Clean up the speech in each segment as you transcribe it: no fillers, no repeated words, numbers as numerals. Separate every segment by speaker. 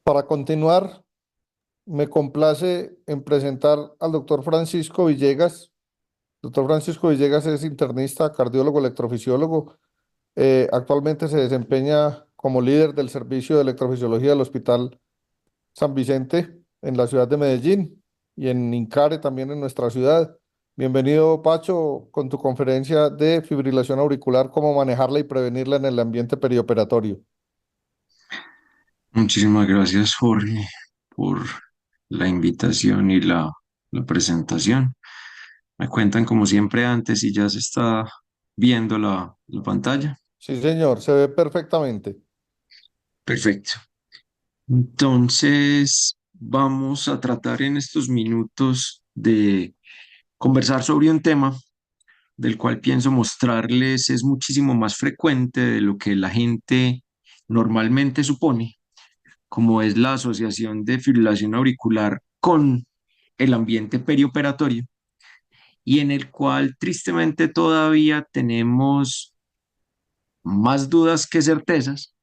Speaker 1: Para continuar, me complace en presentar al doctor Francisco Villegas. Doctor Francisco Villegas es internista, cardiólogo, electrofisiólogo. Actualmente se desempeña como líder del servicio de electrofisiología del Hospital San Vicente en la ciudad de Medellín y en Incare también en nuestra ciudad. Bienvenido, Pacho, con tu conferencia de fibrilación auricular, cómo manejarla y prevenirla en el ambiente perioperatorio.
Speaker 2: Muchísimas gracias, Jorge, por la invitación y la presentación. Me cuentan como siempre antes y ya se está viendo la pantalla.
Speaker 1: Sí, señor, se ve perfectamente.
Speaker 2: Perfecto. Entonces, vamos a tratar en estos minutos de conversar sobre un tema del cual pienso mostrarles es muchísimo más frecuente de lo que la gente normalmente supone, como es la asociación de fibrilación auricular con el ambiente perioperatorio y en el cual tristemente todavía tenemos más dudas que certezas,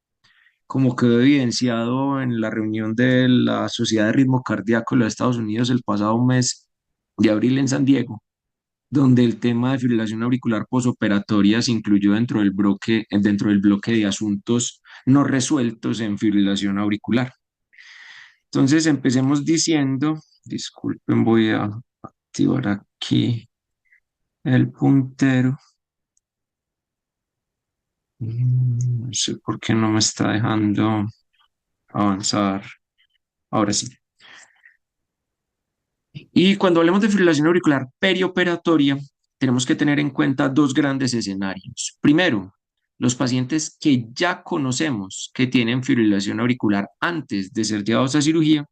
Speaker 2: como quedó evidenciado en la reunión de la Sociedad de Ritmo Cardíaco de los Estados Unidos el pasado mes de abril en San Diego, donde el tema de fibrilación auricular posoperatoria se incluyó dentro del bloque de asuntos no resueltos en fibrilación auricular. Entonces, empecemos diciendo, disculpen, voy a activar aquí el puntero. No sé por qué no me está dejando avanzar. Ahora sí. Y cuando hablemos de fibrilación auricular perioperatoria, tenemos que tener en cuenta dos grandes escenarios. Primero, los pacientes que ya conocemos que tienen fibrilación auricular antes de ser llevados a cirugía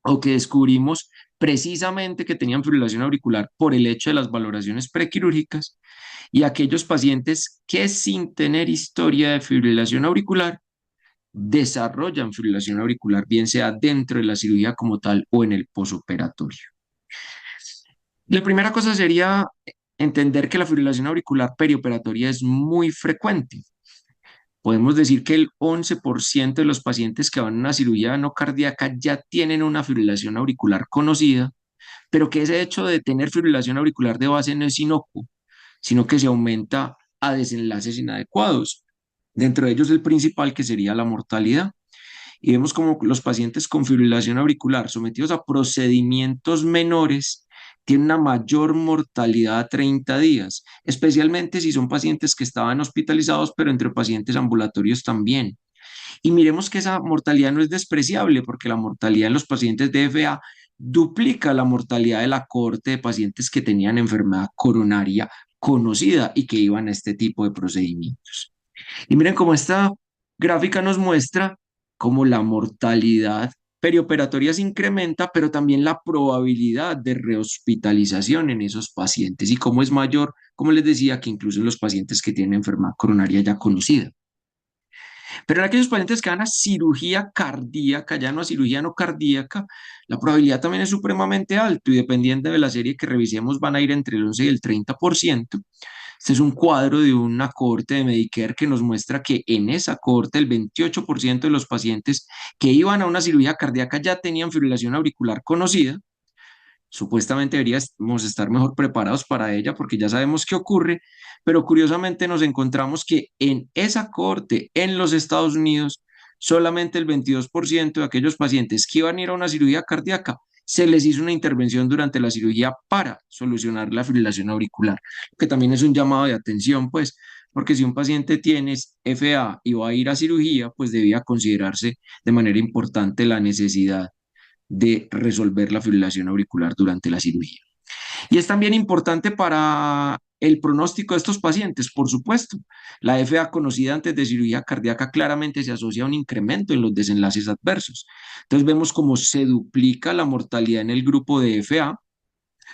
Speaker 2: o que descubrimos precisamente que tenían fibrilación auricular por el hecho de las valoraciones prequirúrgicas y aquellos pacientes que sin tener historia de fibrilación auricular desarrollan fibrilación auricular, bien sea dentro de la cirugía como tal o en el posoperatorio. La primera cosa sería entender que la fibrilación auricular perioperatoria es muy frecuente. Podemos decir que el 11% de los pacientes que van a una cirugía no cardíaca ya tienen una fibrilación auricular conocida, pero que ese hecho de tener fibrilación auricular de base no es inocuo, sino que se aumenta a desenlaces inadecuados. Dentro de ellos el principal que sería la mortalidad. Y vemos como los pacientes con fibrilación auricular sometidos a procedimientos menores tienen una mayor mortalidad a 30 días, especialmente si son pacientes que estaban hospitalizados, pero entre pacientes ambulatorios también. Y miremos que esa mortalidad no es despreciable, porque la mortalidad en los pacientes de FA duplica la mortalidad de la cohorte de pacientes que tenían enfermedad coronaria conocida y que iban a este tipo de procedimientos. Y miren cómo esta gráfica nos muestra cómo la mortalidad perioperatoria se incrementa, pero también la probabilidad de rehospitalización en esos pacientes y cómo es mayor, como les decía, que incluso en los pacientes que tienen enfermedad coronaria ya conocida. Pero en aquellos pacientes que van a cirugía cardíaca, ya no a cirugía no cardíaca, la probabilidad también es supremamente alta y dependiendo de la serie que revisemos van a ir entre el 11 y el 30%. Este es un cuadro de una cohorte de Medicare que nos muestra que en esa cohorte el 28% de los pacientes que iban a una cirugía cardíaca ya tenían fibrilación auricular conocida. Supuestamente deberíamos estar mejor preparados para ella porque ya sabemos qué ocurre, pero curiosamente nos encontramos que en esa cohorte en los Estados Unidos, solamente el 22% de aquellos pacientes que iban a ir a una cirugía cardíaca se les hizo una intervención durante la cirugía para solucionar la fibrilación auricular, que también es un llamado de atención, pues, porque si un paciente tiene FA y va a ir a cirugía, pues debía considerarse de manera importante la necesidad de resolver la fibrilación auricular durante la cirugía. Y es también importante para el pronóstico de estos pacientes, por supuesto. La FA conocida antes de cirugía cardíaca claramente se asocia a un incremento en los desenlaces adversos. Entonces vemos cómo se duplica la mortalidad en el grupo de FA,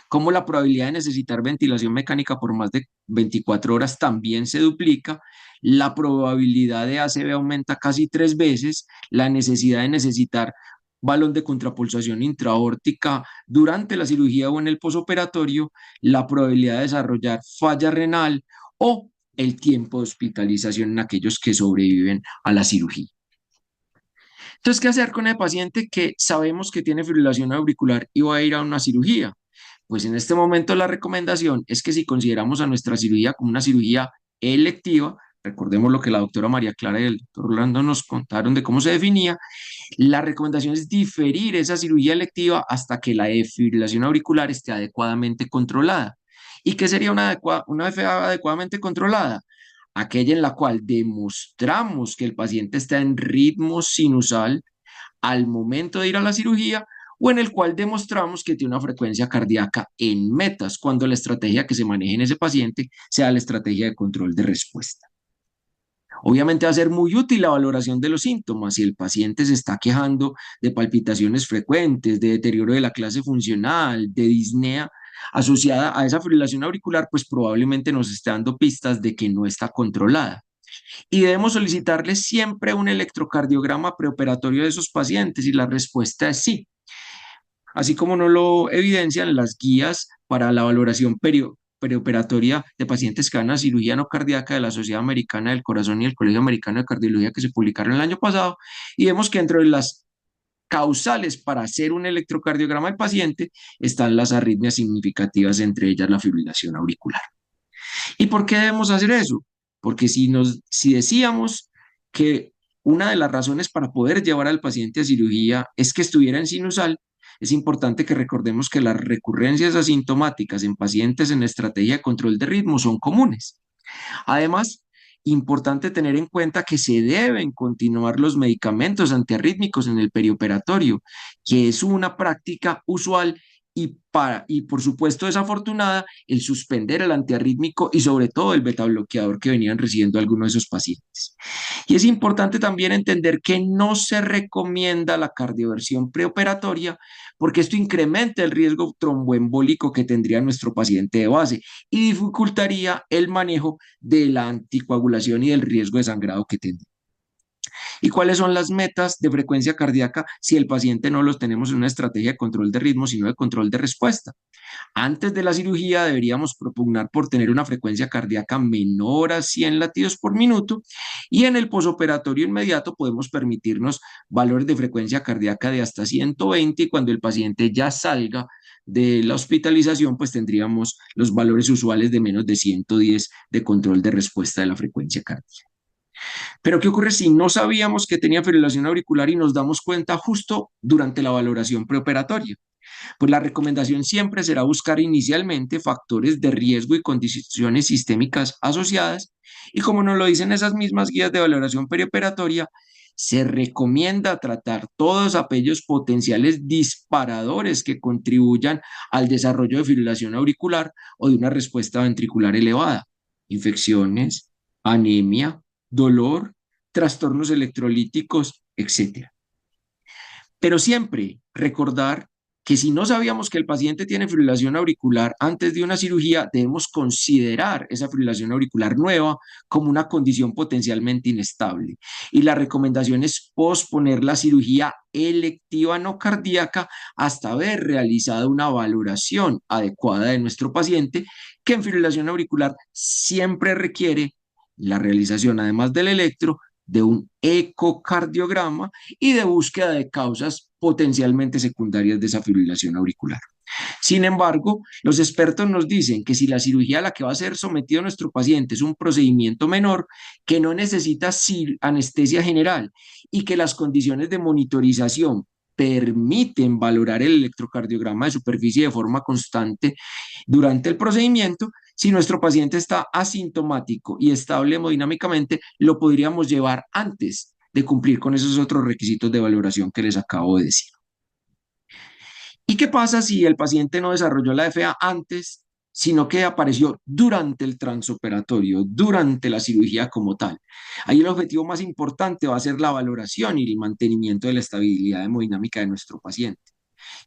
Speaker 2: cómo la probabilidad de necesitar ventilación mecánica por más de 24 horas también se duplica, la probabilidad de ACV aumenta casi 3 veces, la necesidad de necesitar balón de contrapulsación intraórtica durante la cirugía o en el posoperatorio, la probabilidad de desarrollar falla renal o el tiempo de hospitalización en aquellos que sobreviven a la cirugía. Entonces, ¿qué hacer con el paciente que sabemos que tiene fibrilación auricular y va a ir a una cirugía? Pues en este momento la recomendación es que si consideramos a nuestra cirugía como una cirugía electiva, recordemos lo que la doctora María Clara y el doctor Orlando nos contaron de cómo se definía, la recomendación es diferir esa cirugía electiva hasta que la fibrilación auricular esté adecuadamente controlada. ¿Y qué sería una FA adecuadamente controlada? Aquella en la cual demostramos que el paciente está en ritmo sinusal al momento de ir a la cirugía o en el cual demostramos que tiene una frecuencia cardíaca en metas cuando la estrategia que se maneje en ese paciente sea la estrategia de control de respuesta. Obviamente va a ser muy útil la valoración de los síntomas. Si el paciente se está quejando de palpitaciones frecuentes, de deterioro de la clase funcional, de disnea asociada a esa fibrilación auricular, pues probablemente nos esté dando pistas de que no está controlada. Y debemos solicitarle siempre un electrocardiograma preoperatorio de esos pacientes y la respuesta es sí, así como nos lo evidencian las guías para la valoración preoperatoria de pacientes que van a cirugía no cardíaca de la Sociedad Americana del Corazón y el Colegio Americano de Cardiología que se publicaron el año pasado, y vemos que entre las causales para hacer un electrocardiograma del paciente están las arritmias significativas, entre ellas la fibrilación auricular. ¿Y por qué debemos hacer eso? Porque si decíamos que una de las razones para poder llevar al paciente a cirugía es que estuviera en sinusal, es importante que recordemos que las recurrencias asintomáticas en pacientes en estrategia de control de ritmo son comunes. Además, importante tener en cuenta que se deben continuar los medicamentos antiarrítmicos en el perioperatorio, que es una práctica usual y por supuesto desafortunada el suspender el antiarrítmico y sobre todo el beta bloqueador que venían recibiendo algunos de esos pacientes. Y es importante también entender que no se recomienda la cardioversión preoperatoria porque esto incrementa el riesgo tromboembólico que tendría nuestro paciente de base y dificultaría el manejo de la anticoagulación y del riesgo de sangrado que tendría. ¿Y cuáles son las metas de frecuencia cardíaca si el paciente no los tenemos en una estrategia de control de ritmo, sino de control de respuesta? Antes de la cirugía deberíamos propugnar por tener una frecuencia cardíaca menor a 100 latidos por minuto y en el posoperatorio inmediato podemos permitirnos valores de frecuencia cardíaca de hasta 120 y cuando el paciente ya salga de la hospitalización pues tendríamos los valores usuales de menos de 110 de control de respuesta de la frecuencia cardíaca. Pero ¿qué ocurre si no sabíamos que tenía fibrilación auricular y nos damos cuenta justo durante la valoración preoperatoria? Pues la recomendación siempre será buscar inicialmente factores de riesgo y condiciones sistémicas asociadas. Y como nos lo dicen esas mismas guías de valoración perioperatoria, se recomienda tratar todos aquellos potenciales disparadores que contribuyan al desarrollo de fibrilación auricular o de una respuesta ventricular elevada. Infecciones, anemia, dolor, trastornos electrolíticos, etcétera. Pero siempre recordar que si no sabíamos que el paciente tiene fibrilación auricular antes de una cirugía, debemos considerar esa fibrilación auricular nueva como una condición potencialmente inestable. Y la recomendación es posponer la cirugía electiva no cardíaca hasta haber realizado una valoración adecuada de nuestro paciente, que en fibrilación auricular siempre requiere la realización, además del electro, de un ecocardiograma y de búsqueda de causas potencialmente secundarias de esa fibrilación auricular. Sin embargo, los expertos nos dicen que si la cirugía a la que va a ser sometido nuestro paciente es un procedimiento menor, que no necesita anestesia general y que las condiciones de monitorización permiten valorar el electrocardiograma de superficie de forma constante durante el procedimiento, si nuestro paciente está asintomático y estable hemodinámicamente, lo podríamos llevar antes de cumplir con esos otros requisitos de valoración que les acabo de decir. ¿Y qué pasa si el paciente no desarrolló la FA antes, sino que apareció durante el transoperatorio, durante la cirugía como tal? Ahí el objetivo más importante va a ser la valoración y el mantenimiento de la estabilidad hemodinámica de nuestro paciente.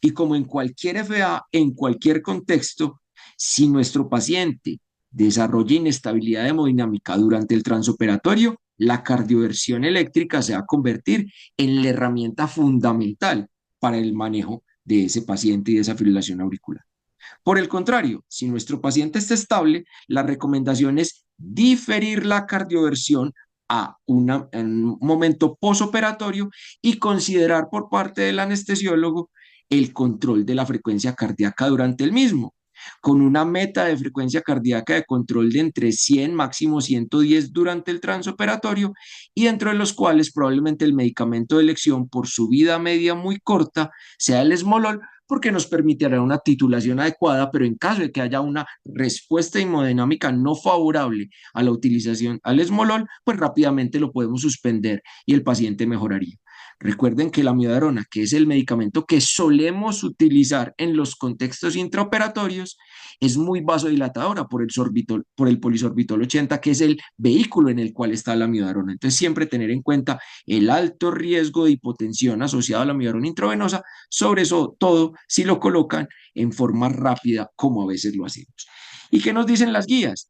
Speaker 2: Y como en cualquier FA, en cualquier contexto, si nuestro paciente desarrolla inestabilidad hemodinámica durante el transoperatorio, la cardioversión eléctrica se va a convertir en la herramienta fundamental para el manejo de ese paciente y de esa fibrilación auricular. Por el contrario, si nuestro paciente está estable, la recomendación es diferir la cardioversión en un momento posoperatorio y considerar por parte del anestesiólogo el control de la frecuencia cardíaca durante el mismo, con una meta de frecuencia cardíaca de control de entre 100 máximo 110 durante el transoperatorio y dentro de los cuales probablemente el medicamento de elección por su vida media muy corta sea el esmolol, porque nos permitirá una titulación adecuada, pero en caso de que haya una respuesta hemodinámica no favorable a la utilización al esmolol, pues rápidamente lo podemos suspender y el paciente mejoraría. Recuerden que la amiodarona, que es el medicamento que solemos utilizar en los contextos intraoperatorios, es muy vasodilatadora por el polisorbitol 80, que es el vehículo en el cual está la amiodarona. Entonces, siempre tener en cuenta el alto riesgo de hipotensión asociado a la amiodarona intravenosa, sobre eso todo si lo colocan en forma rápida, como a veces lo hacemos. ¿Y qué nos dicen las guías?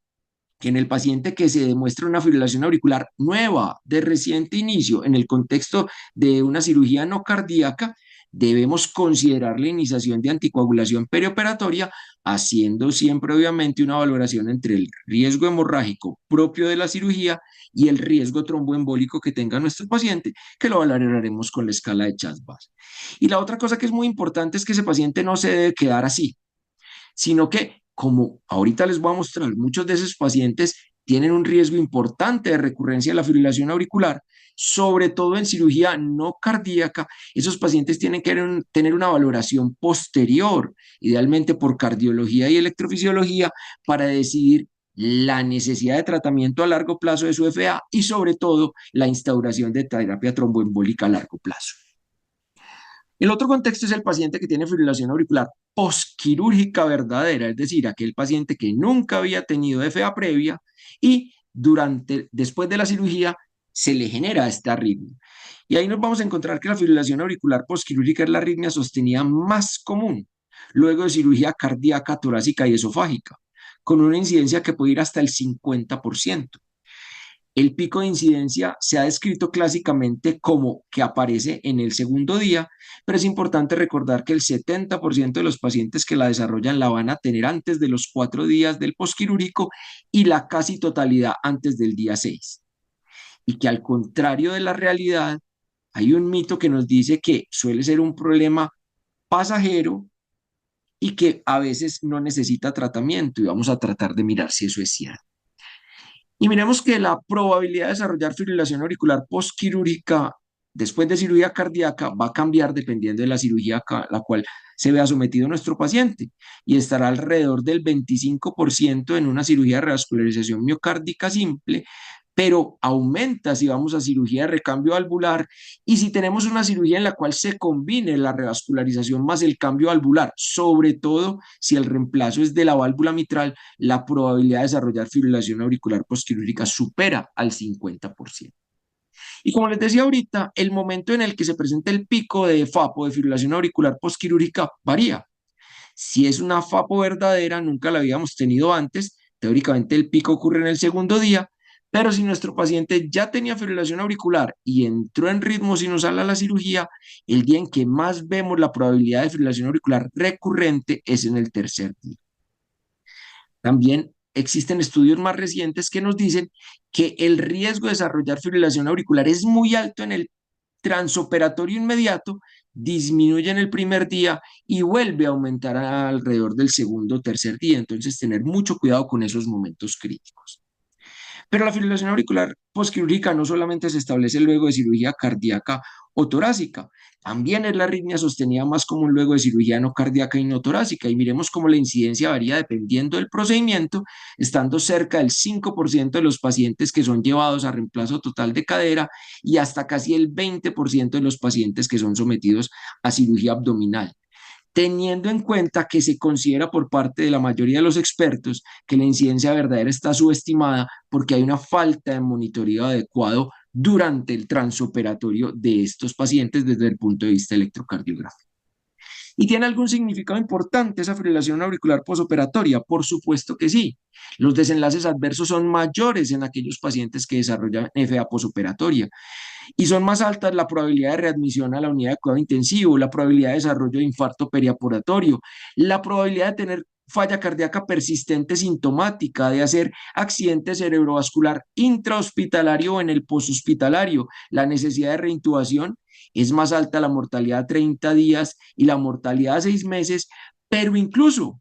Speaker 2: Que en el paciente que se demuestra una fibrilación auricular nueva, de reciente inicio, en el contexto de una cirugía no cardíaca, debemos considerar la iniciación de anticoagulación perioperatoria, haciendo siempre obviamente una valoración entre el riesgo hemorrágico propio de la cirugía y el riesgo tromboembólico que tenga nuestro paciente, que lo valoraremos con la escala de Chas-Bas. Y la otra cosa que es muy importante es que ese paciente no se debe quedar así, sino que, como ahorita les voy a mostrar, muchos de esos pacientes tienen un riesgo importante de recurrencia de la fibrilación auricular, sobre todo en cirugía no cardíaca. Esos pacientes tienen que tener una valoración posterior, idealmente por cardiología y electrofisiología, para decidir la necesidad de tratamiento a largo plazo de su FA y sobre todo la instauración de terapia tromboembólica a largo plazo. El otro contexto es el paciente que tiene fibrilación auricular posquirúrgica verdadera, es decir, aquel paciente que nunca había tenido FA previa y después de la cirugía se le genera esta arritmia. Y ahí nos vamos a encontrar que la fibrilación auricular posquirúrgica es la arritmia sostenida más común, luego de cirugía cardíaca, torácica y esofágica, con una incidencia que puede ir hasta el 50%. El pico de incidencia se ha descrito clásicamente como que aparece en el segundo día, pero es importante recordar que el 70% de los pacientes que la desarrollan la van a tener antes de los 4 días del posquirúrgico y la casi totalidad antes del día 6. Y que al contrario de la realidad, hay un mito que nos dice que suele ser un problema pasajero y que a veces no necesita tratamiento, y vamos a tratar de mirar si eso es cierto. Y miremos que la probabilidad de desarrollar fibrilación auricular postquirúrgica después de cirugía cardíaca va a cambiar dependiendo de la cirugía a la cual se vea sometido nuestro paciente y estará alrededor del 25% en una cirugía de revascularización miocárdica simple, pero aumenta si vamos a cirugía de recambio valvular y si tenemos una cirugía en la cual se combine la revascularización más el cambio valvular, sobre todo si el reemplazo es de la válvula mitral, la probabilidad de desarrollar fibrilación auricular postquirúrgica supera al 50%. Y como les decía ahorita, el momento en el que se presenta el pico de FAPO, de fibrilación auricular postquirúrgica, varía. Si es una FAPO verdadera, nunca la habíamos tenido antes, teóricamente el pico ocurre en el segundo día, pero si nuestro paciente ya tenía fibrilación auricular y entró en ritmo sinusal a la cirugía, el día en que más vemos la probabilidad de fibrilación auricular recurrente es en el tercer día. También existen estudios más recientes que nos dicen que el riesgo de desarrollar fibrilación auricular es muy alto en el transoperatorio inmediato, disminuye en el primer día y vuelve a aumentar alrededor del segundo o tercer día. Entonces, tener mucho cuidado con esos momentos críticos. Pero la fibrilación auricular posquirúrgica no solamente se establece luego de cirugía cardíaca o torácica, también es la arritmia sostenida más común luego de cirugía no cardíaca y no torácica. Y miremos cómo la incidencia varía dependiendo del procedimiento, estando cerca del 5% de los pacientes que son llevados a reemplazo total de cadera y hasta casi el 20% de los pacientes que son sometidos a cirugía abdominal, teniendo en cuenta que se considera por parte de la mayoría de los expertos que la incidencia verdadera está subestimada porque hay una falta de monitoreo adecuado durante el transoperatorio de estos pacientes desde el punto de vista electrocardiográfico. ¿Y tiene algún significado importante esa fibrilación auricular posoperatoria? Por supuesto que sí. Los desenlaces adversos son mayores en aquellos pacientes que desarrollan FA posoperatoria y son más altas la probabilidad de readmisión a la unidad de cuidado intensivo, la probabilidad de desarrollo de infarto periaporatorio, la probabilidad de tener falla cardíaca persistente sintomática, de hacer accidente cerebrovascular intrahospitalario o en el poshospitalario, la necesidad de reintubación, es más alta la mortalidad a 30 días y la mortalidad a 6 meses, pero incluso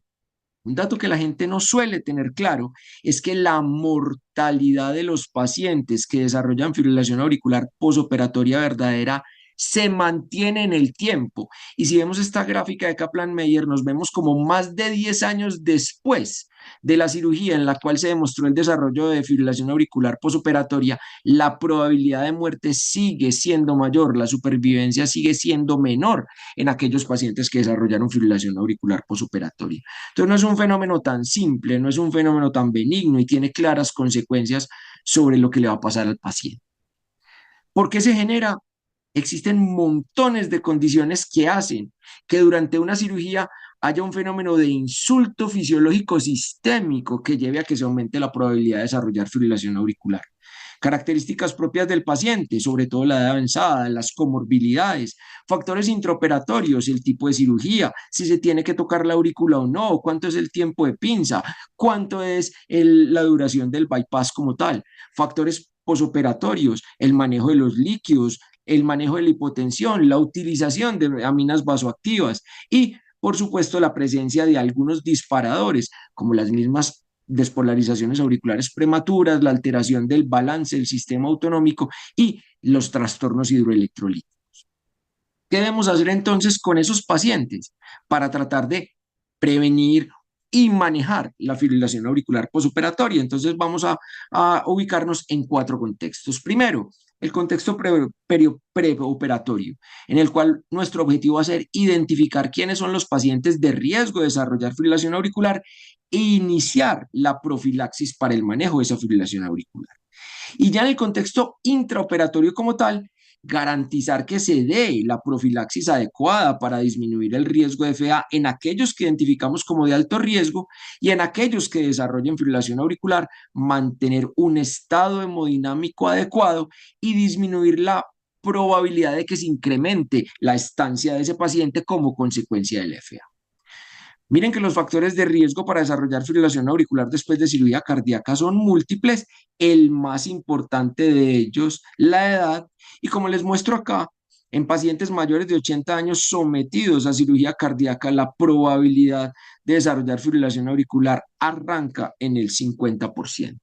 Speaker 2: un dato que la gente no suele tener claro es que la mortalidad de los pacientes que desarrollan fibrilación auricular posoperatoria verdadera se mantiene en el tiempo. Y si vemos esta gráfica de Kaplan-Meier, nos vemos como más de 10 años después de la cirugía en la cual se demostró el desarrollo de fibrilación auricular posoperatoria, la probabilidad de muerte sigue siendo mayor, la supervivencia sigue siendo menor en aquellos pacientes que desarrollaron fibrilación auricular posoperatoria. Entonces no es un fenómeno tan simple, no es un fenómeno tan benigno y tiene claras consecuencias sobre lo que le va a pasar al paciente. ¿Por qué se genera? Existen montones de condiciones que hacen que durante una cirugía haya un fenómeno de insulto fisiológico sistémico que lleve a que se aumente la probabilidad de desarrollar fibrilación auricular. Características propias del paciente, sobre todo la edad avanzada, las comorbilidades, factores intraoperatorios, el tipo de cirugía, si se tiene que tocar la aurícula o no, cuánto es el tiempo de pinza, cuánto es la duración del bypass como tal, factores posoperatorios, el manejo de los líquidos, el manejo de la hipotensión, la utilización de aminas vasoactivas y, por supuesto, la presencia de algunos disparadores, como las mismas despolarizaciones auriculares prematuras, la alteración del balance del sistema autonómico y los trastornos hidroelectrolíticos. ¿Qué debemos hacer entonces con esos pacientes para tratar de prevenir y manejar la fibrilación auricular posoperatoria? Entonces vamos a ubicarnos en 4 contextos. Primero, el contexto preoperatorio, en el cual nuestro objetivo va a ser identificar quiénes son los pacientes de riesgo de desarrollar fibrilación auricular e iniciar la profilaxis para el manejo de esa fibrilación auricular. Y ya en el contexto intraoperatorio como tal, garantizar que se dé la profilaxis adecuada para disminuir el riesgo de FA en aquellos que identificamos como de alto riesgo y en aquellos que desarrollen fibrilación auricular, mantener un estado hemodinámico adecuado y disminuir la probabilidad de que se incremente la estancia de ese paciente como consecuencia del FA. Miren que los factores de riesgo para desarrollar fibrilación auricular después de cirugía cardíaca son múltiples, el más importante de ellos, la edad, y como les muestro acá, en pacientes mayores de 80 años sometidos a cirugía cardíaca, la probabilidad de desarrollar fibrilación auricular arranca en el 50%.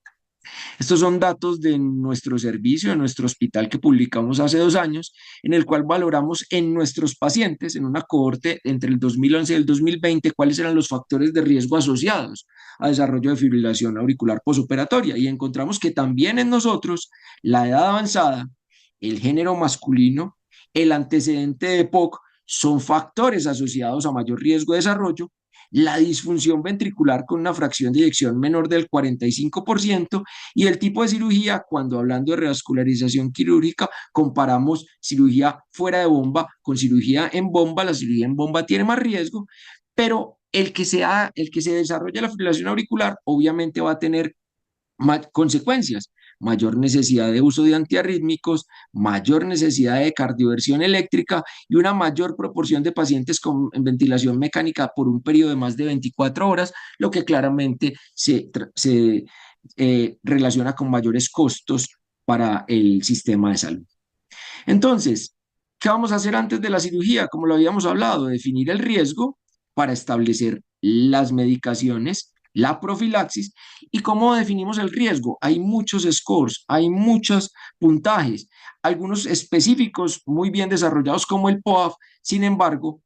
Speaker 2: Estos son datos de nuestro servicio, de nuestro hospital que publicamos hace 2 años, en el cual valoramos en nuestros pacientes, en una cohorte entre el 2011 y el 2020, cuáles eran los factores de riesgo asociados a desarrollo de fibrilación auricular posoperatoria. Y encontramos que también en nosotros la edad avanzada, el género masculino, el antecedente de EPOC son factores asociados a mayor riesgo de desarrollo, la disfunción ventricular con una fracción de eyección menor del 45% y el tipo de cirugía, cuando hablando de revascularización quirúrgica, comparamos cirugía fuera de bomba con cirugía en bomba. La cirugía en bomba tiene más riesgo, pero el que se desarrolla la fibrilación auricular obviamente va a tener consecuencias, mayor necesidad de uso de antiarrítmicos, mayor necesidad de cardioversión eléctrica y una mayor proporción de pacientes con ventilación mecánica por un periodo de más de 24 horas, lo que claramente se relaciona con mayores costos para el sistema de salud. Entonces, ¿qué vamos a hacer antes de la cirugía? Como lo habíamos hablado, definir el riesgo para establecer las medicaciones, la profilaxis y cómo definimos el riesgo. Hay muchos scores, hay muchos puntajes, algunos específicos muy bien desarrollados como el POAF. Sin embargo,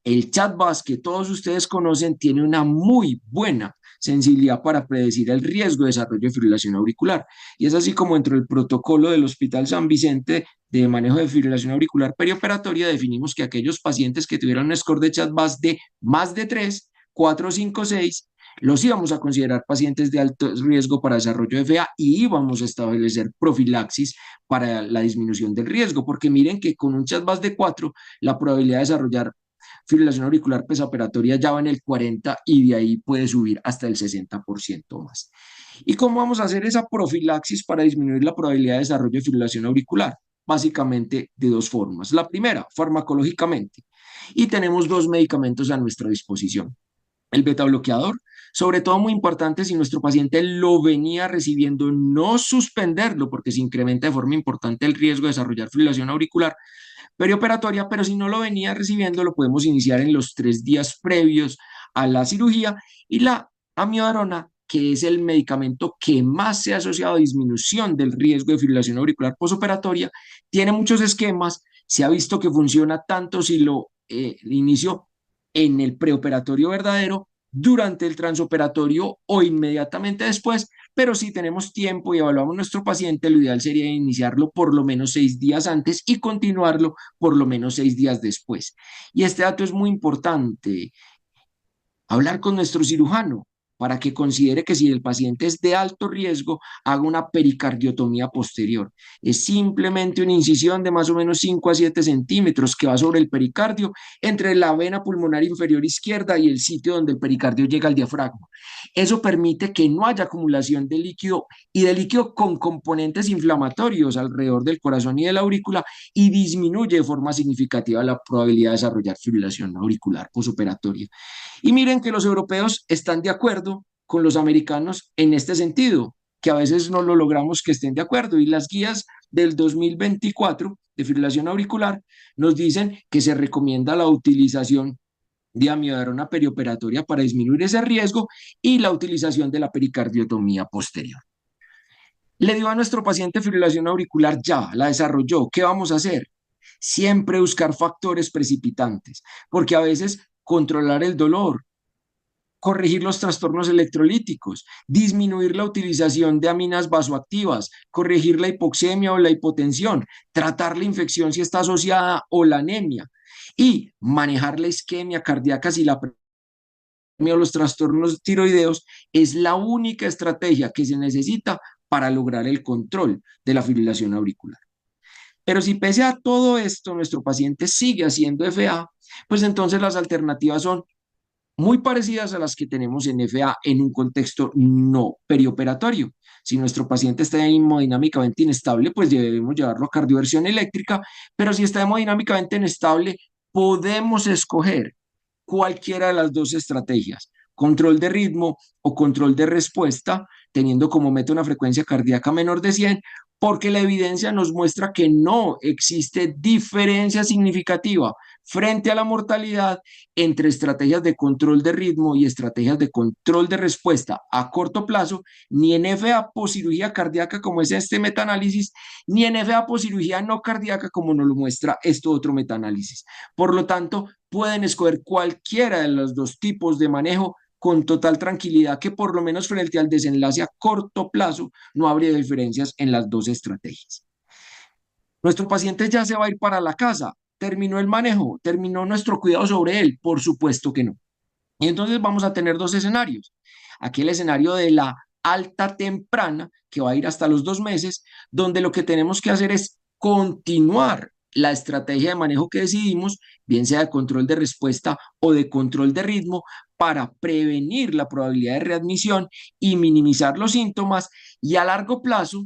Speaker 2: el ChatBus que todos ustedes conocen tiene una muy buena sensibilidad para predecir el riesgo de desarrollo de fibrilación auricular. Y es así como dentro del protocolo del Hospital San Vicente de manejo de fibrilación auricular perioperatoria definimos que aquellos pacientes que tuvieran un score de ChatBus de más de 3, 4, 5, 6, los íbamos a considerar pacientes de alto riesgo para desarrollo de FA y íbamos a establecer profilaxis para la disminución del riesgo, porque miren que con un ChatBus de 4, la probabilidad de desarrollar fibrilación auricular pesoperatoria ya va en el 40 y de ahí puede subir hasta el 60% más. ¿Y cómo vamos a hacer esa profilaxis para disminuir la probabilidad de desarrollo de fibrilación auricular? Básicamente de 2 formas. La primera, farmacológicamente. Y tenemos 2 medicamentos a nuestra disposición. El beta bloqueador, sobre todo muy importante si nuestro paciente lo venía recibiendo, no suspenderlo porque se incrementa de forma importante el riesgo de desarrollar fibrilación auricular perioperatoria, pero si no lo venía recibiendo, lo podemos iniciar en los 3 días previos a la cirugía. Y la amiodarona, que es el medicamento que más se ha asociado a disminución del riesgo de fibrilación auricular posoperatoria, tiene muchos esquemas, se ha visto que funciona tanto si lo inicio en el preoperatorio verdadero, durante el transoperatorio o inmediatamente después, pero si tenemos tiempo y evaluamos nuestro paciente, lo ideal sería iniciarlo por lo menos 6 días antes y continuarlo por lo menos 6 días después. Y este dato es muy importante. Hablar con nuestro cirujano para que considere que si el paciente es de alto riesgo, haga una pericardiotomía posterior. Es simplemente una incisión de más o menos 5 a 7 centímetros que va sobre el pericardio, entre la vena pulmonar inferior izquierda y el sitio donde el pericardio llega al diafragma. Eso permite que no haya acumulación de líquido y de líquido con componentes inflamatorios alrededor del corazón y de la aurícula, y disminuye de forma significativa la probabilidad de desarrollar fibrilación auricular posoperatoria. Y miren que los europeos están de acuerdo con los americanos en este sentido, que a veces no lo logramos que estén de acuerdo. Y las guías del 2024 de fibrilación auricular nos dicen que se recomienda la utilización de amiodarona perioperatoria para disminuir ese riesgo y la utilización de la pericardiotomía posterior. Le dio a nuestro paciente fibrilación auricular, ya la desarrolló. ¿Qué vamos a hacer? Siempre buscar factores precipitantes, porque a veces controlar el dolor, corregir los trastornos electrolíticos, disminuir la utilización de aminas vasoactivas, corregir la hipoxemia o la hipotensión, tratar la infección si está asociada o la anemia, y manejar la isquemia cardíaca si la o los trastornos tiroideos es la única estrategia que se necesita para lograr el control de la fibrilación auricular. Pero si pese a todo esto nuestro paciente sigue haciendo FA, pues entonces las alternativas son muy parecidas a las que tenemos en FA en un contexto no perioperatorio. Si nuestro paciente está hemodinámicamente inestable, pues debemos llevarlo a cardioversión eléctrica, pero si está hemodinámicamente inestable, podemos escoger cualquiera de las dos estrategias, control de ritmo o control de respuesta, teniendo como meta una frecuencia cardíaca menor de 100, porque la evidencia nos muestra que no existe diferencia significativa frente a la mortalidad entre estrategias de control de ritmo y estrategias de control de respuesta a corto plazo, ni en FA poscirugía cardíaca como es este metaanálisis, ni en FA poscirugía no cardíaca como nos lo muestra este otro metaanálisis. Por lo tanto, pueden escoger cualquiera de los dos tipos de manejo con total tranquilidad, que por lo menos frente al desenlace a corto plazo no habría diferencias en las dos estrategias. Nuestro paciente ya se va a ir para la casa, terminó el manejo, terminó nuestro cuidado sobre él, por supuesto que no. Y entonces vamos a tener dos escenarios. Aquí el escenario de la alta temprana, que va a ir hasta los 2 meses, donde lo que tenemos que hacer es continuar la estrategia de manejo que decidimos, bien sea de control de respuesta o de control de ritmo, para prevenir la probabilidad de readmisión y minimizar los síntomas. Y a largo plazo,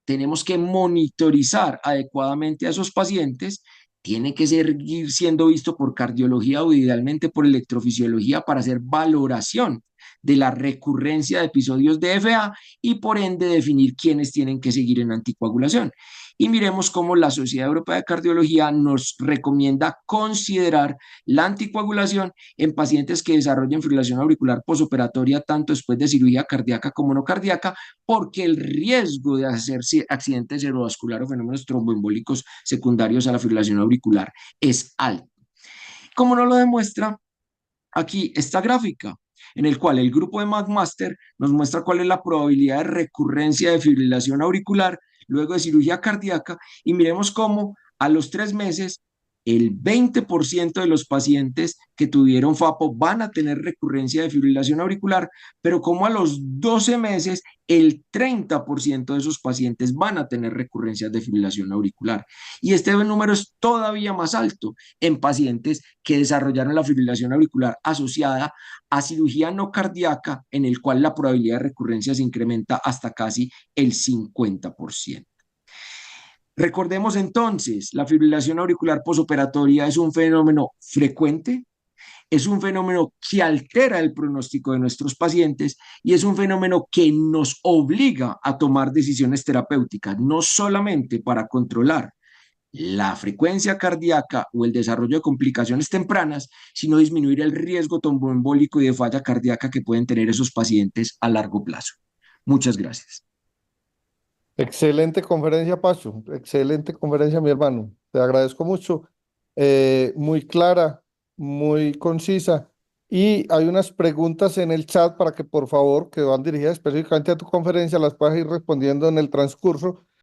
Speaker 2: tenemos que monitorizar adecuadamente a esos pacientes, tiene que seguir siendo visto por cardiología o idealmente por electrofisiología para hacer valoración de la recurrencia de episodios de FA y por ende definir quiénes tienen que seguir en anticoagulación. Y miremos cómo la Sociedad Europea de Cardiología nos recomienda considerar la anticoagulación en pacientes que desarrollen fibrilación auricular posoperatoria tanto después de cirugía cardíaca como no cardíaca, porque el riesgo de hacer accidente cerebrovascular o fenómenos tromboembólicos secundarios a la fibrilación auricular es alto. Como nos lo demuestra aquí esta gráfica, en el cual el grupo de McMaster nos muestra cuál es la probabilidad de recurrencia de fibrilación auricular luego de cirugía cardíaca, y miremos cómo a los 3 meses el 20% de los pacientes que tuvieron FAPO van a tener recurrencia de fibrilación auricular, pero como a los 12 meses el 30% de esos pacientes van a tener recurrencias de fibrilación auricular. Y este número es todavía más alto en pacientes que desarrollaron la fibrilación auricular asociada a cirugía no cardíaca, en el cual la probabilidad de recurrencia se incrementa hasta casi el 50%. Recordemos entonces, la fibrilación auricular posoperatoria es un fenómeno frecuente, Es un fenómeno que altera el pronóstico de nuestros pacientes y es un fenómeno que nos obliga a tomar decisiones terapéuticas, no solamente para controlar la frecuencia cardíaca o el desarrollo de complicaciones tempranas, sino disminuir el riesgo tromboembólico y de falla cardíaca que pueden tener esos pacientes a largo plazo. Muchas gracias.
Speaker 1: Excelente conferencia, Pacho. Excelente conferencia, mi hermano. Te agradezco mucho. Muy clara, muy concisa. Y hay unas preguntas en el chat para que por favor, que van dirigidas específicamente a tu conferencia, las puedas ir respondiendo en el transcurso